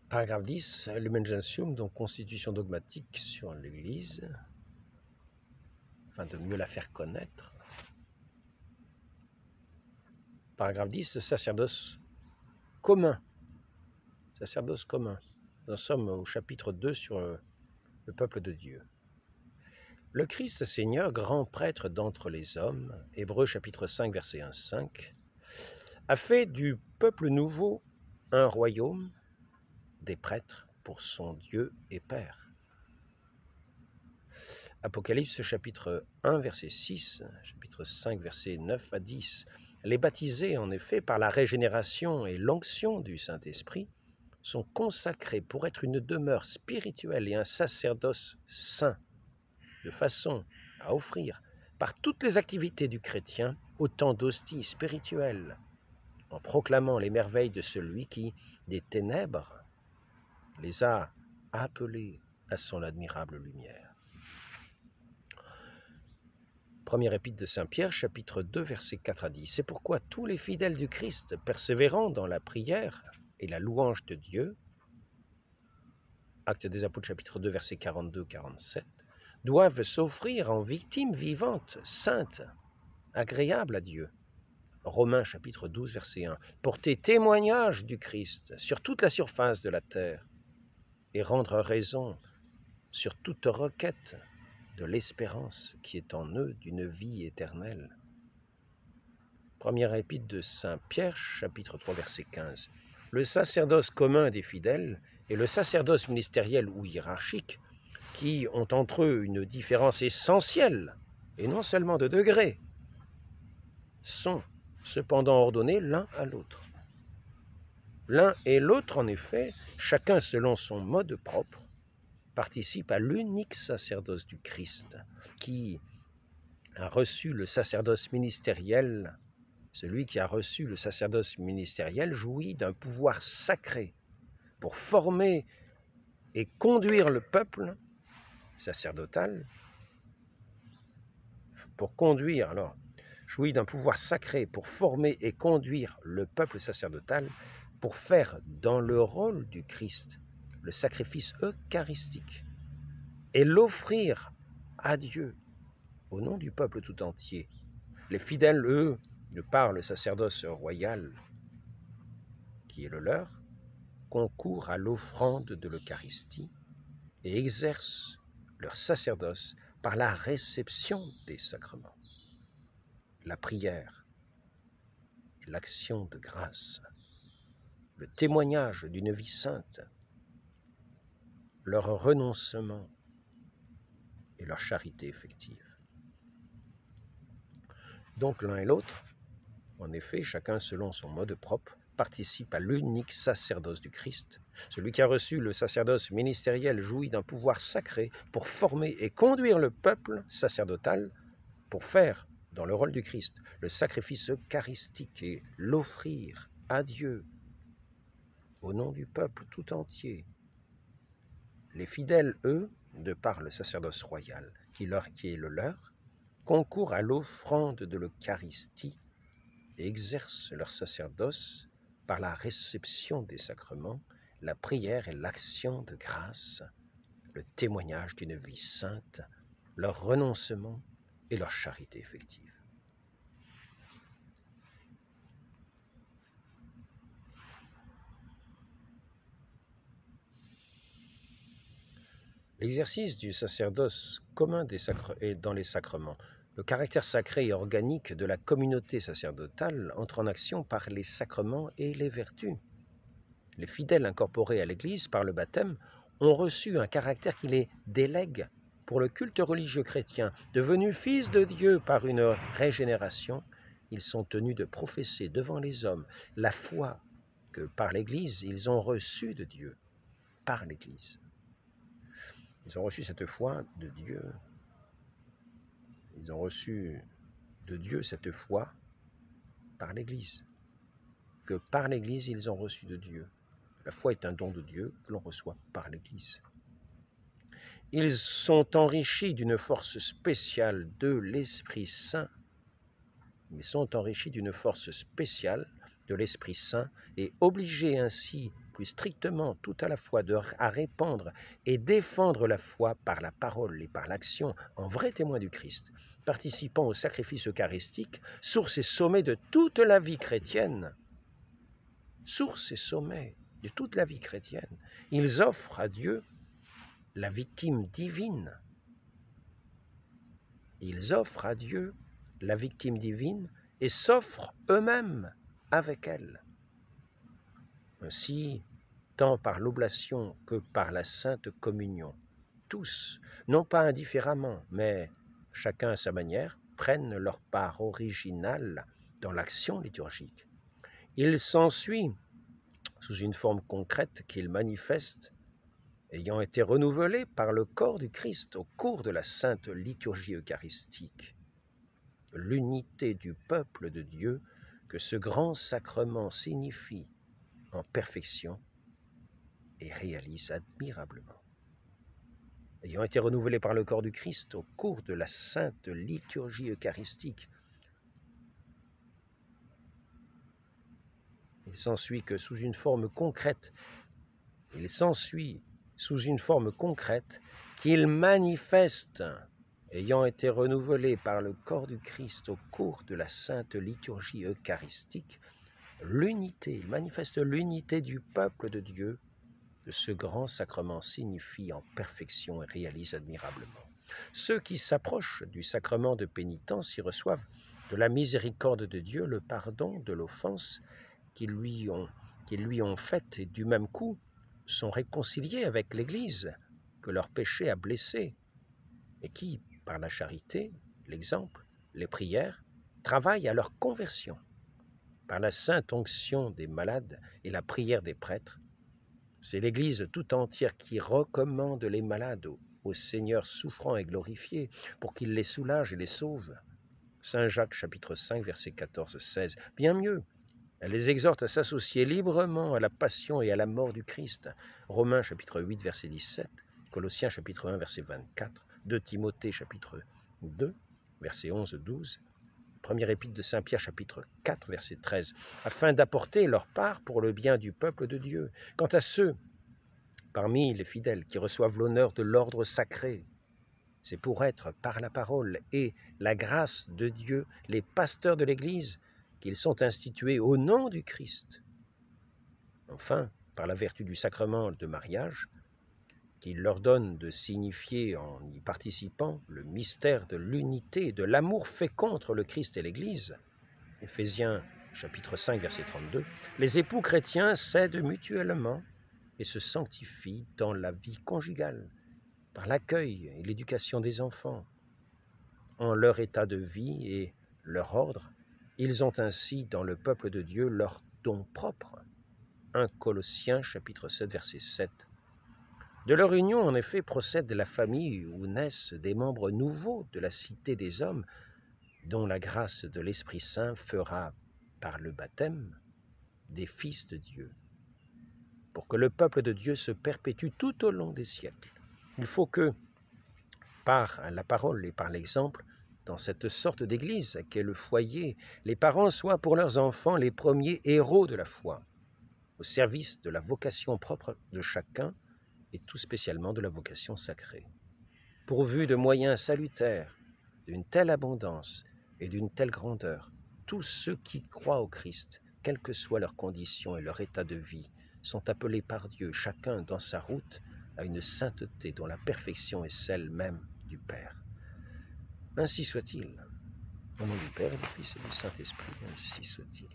Paragraphe 10, Lumen Gentium, donc constitution dogmatique sur l'Église, afin de mieux la faire connaître. Paragraphe 10, sacerdoce commun. Sacerdoce commun. Nous en sommes au chapitre 2 sur le peuple de Dieu. Le Christ Seigneur, grand prêtre d'entre les hommes, Hébreux chapitre 5, verset 1-5, a fait du peuple nouveau un royaume, des prêtres pour son Dieu et Père. Apocalypse chapitre 1, verset 6, chapitre 5, verset 9 à 10. Les baptisés, en effet, par la régénération et l'onction du Saint-Esprit, sont consacrés pour être une demeure spirituelle et un sacerdoce saint, de façon à offrir, par toutes les activités du chrétien, autant d'hosties spirituelles, en proclamant les merveilles de celui qui, des ténèbres, les a appelés à son admirable lumière. Première épître de Saint Pierre, chapitre 2, versets 4 à 10. C'est pourquoi tous les fidèles du Christ, persévérant dans la prière et la louange de Dieu, Actes des Apôtres, chapitre 2, versets 42-47, doivent s'offrir en victime vivante, sainte, agréable à Dieu. Romains, chapitre 12, verset 1. Porter témoignage du Christ sur toute la surface de la terre et rendre raison sur toute requête de l'espérance qui est en eux d'une vie éternelle. Première épître de Saint Pierre, chapitre 3, verset 15. Le sacerdoce commun des fidèles et le sacerdoce ministériel ou hiérarchique, qui ont entre eux une différence essentielle, et non seulement de degré, sont cependant ordonnés l'un à l'autre. L'un et l'autre, en effet, chacun selon son mode propre, participe à l'unique sacerdoce du Christ, qui a reçu le sacerdoce ministériel. Celui qui a reçu le sacerdoce ministériel jouit d'un pouvoir sacré pour former et conduire le peuple sacerdotal, jouit d'un pouvoir sacré pour former et conduire le peuple sacerdotal pour faire dans le rôle du Christ le sacrifice eucharistique et l'offrir à Dieu au nom du peuple tout entier. Les fidèles, eux, de par le sacerdoce royal qui est le leur, concourent à l'offrande de l'Eucharistie et exercent leur sacerdoce par la réception des sacrements, la prière, l'action de grâce, le témoignage d'une vie sainte, leur renoncement et leur charité effective. Donc l'un et l'autre, en effet, chacun selon son mode propre, participe à l'unique sacerdoce du Christ. Celui qui a reçu le sacerdoce ministériel jouit d'un pouvoir sacré pour former et conduire le peuple sacerdotal pour faire, dans le rôle du Christ, le sacrifice eucharistique et l'offrir à Dieu au nom du peuple tout entier. Les fidèles, eux, de par le sacerdoce royal qui est le leur, concourent à l'offrande de l'Eucharistie et exercent leur sacerdoce par la réception des sacrements, la prière et l'action de grâce, le témoignage d'une vie sainte, leur renoncement et leur charité effective. L'exercice du sacerdoce commun dans les sacrements, le caractère sacré et organique de la communauté sacerdotale entre en action par les sacrements et les vertus. Les fidèles incorporés à l'Église par le baptême ont reçu un caractère qui les délègue pour le culte religieux chrétien. Devenus fils de Dieu par une régénération, ils sont tenus de professer devant les hommes la foi que par l'Église ils ont reçue de Dieu, par l'Église. Ils ont reçu cette foi de Dieu. Ils ont reçu de Dieu cette foi par l'Église. Que par l'Église, ils ont reçu de Dieu. La foi est un don de Dieu que l'on reçoit par l'Église. Ils sont enrichis d'une force spéciale de l'Esprit Saint. Ils sont enrichis d'une force spéciale de l'Esprit Saint et obligés ainsi plus strictement tout à la fois à répandre et défendre la foi par la parole et par l'action en vrais témoins du Christ, participant au sacrifice eucharistique, source et sommet de toute la vie chrétienne, source et sommet de toute la vie chrétienne, ils offrent à Dieu la victime divine. Ils offrent à Dieu la victime divine et s'offrent eux-mêmes avec elle. Ainsi, tant par l'oblation que par la sainte communion, tous, non pas indifféremment, mais chacun à sa manière, prennent leur part originale dans l'action liturgique. Il s'ensuit, sous une forme concrète qu'ils manifestent, ayant été renouvelés par le corps du Christ au cours de la sainte liturgie eucharistique, l'unité du peuple de Dieu que ce grand sacrement signifie en perfection et réalise admirablement. Ayant été renouvelés par le corps du Christ au cours de la sainte liturgie eucharistique, il s'ensuit sous une forme concrète qu'il manifeste, ayant été renouvelés par le corps du Christ au cours de la sainte liturgie eucharistique, il manifeste l'unité du peuple de Dieu, que ce grand sacrement signifie en perfection et réalise admirablement. Ceux qui s'approchent du sacrement de pénitence y reçoivent de la miséricorde de Dieu le pardon de l'offense qu'ils lui ont faite et du même coup sont réconciliés avec l'Église que leur péché a blessée et qui, par la charité, l'exemple, les prières, travaillent à leur conversion. Par la sainte onction des malades et la prière des prêtres, c'est l'Église tout entière qui recommande les malades au Seigneur souffrant et glorifié pour qu'il les soulage et les sauve. Saint Jacques chapitre 5 verset 14-16. Bien mieux, elle les exhorte à s'associer librement à la passion et à la mort du Christ. Romains chapitre 8 verset 17, Colossiens chapitre 1 verset 24, 2 Timothée chapitre 2 verset 11-12, première épître de Saint Pierre chapitre 4 verset 13, afin d'apporter leur part pour le bien du peuple de Dieu. Quant à ceux parmi les fidèles qui reçoivent l'honneur de l'ordre sacré, c'est pour être par la parole et la grâce de Dieu les pasteurs de l'Église qu'ils sont institués au nom du Christ. Enfin, par la vertu du sacrement de mariage, qu'il leur donne de signifier en y participant le mystère de l'unité et de l'amour fait contre le Christ et l'Église. Éphésiens chapitre 5 verset 32, les époux chrétiens s'aident mutuellement et se sanctifient dans la vie conjugale, par l'accueil et l'éducation des enfants. En leur état de vie et leur ordre, ils ont ainsi dans le peuple de Dieu leur don propre. 1 Colossiens chapitre 7 verset 7. De leur union, en effet, procède la famille où naissent des membres nouveaux de la cité des hommes, dont la grâce de l'Esprit Saint fera, par le baptême, des fils de Dieu, pour que le peuple de Dieu se perpétue tout au long des siècles. Il faut que, par la parole et par l'exemple, dans cette sorte d'église qu'est le foyer, les parents soient pour leurs enfants les premiers héros de la foi, au service de la vocation propre de chacun et tout spécialement de la vocation sacrée. Pourvus de moyens salutaires, d'une telle abondance et d'une telle grandeur, tous ceux qui croient au Christ, quelles que soient leurs conditions et leur état de vie, sont appelés par Dieu, chacun dans sa route, à une sainteté dont la perfection est celle même du Père. Ainsi soit-il. Au nom du Père, et du Fils et du Saint-Esprit, ainsi soit-il.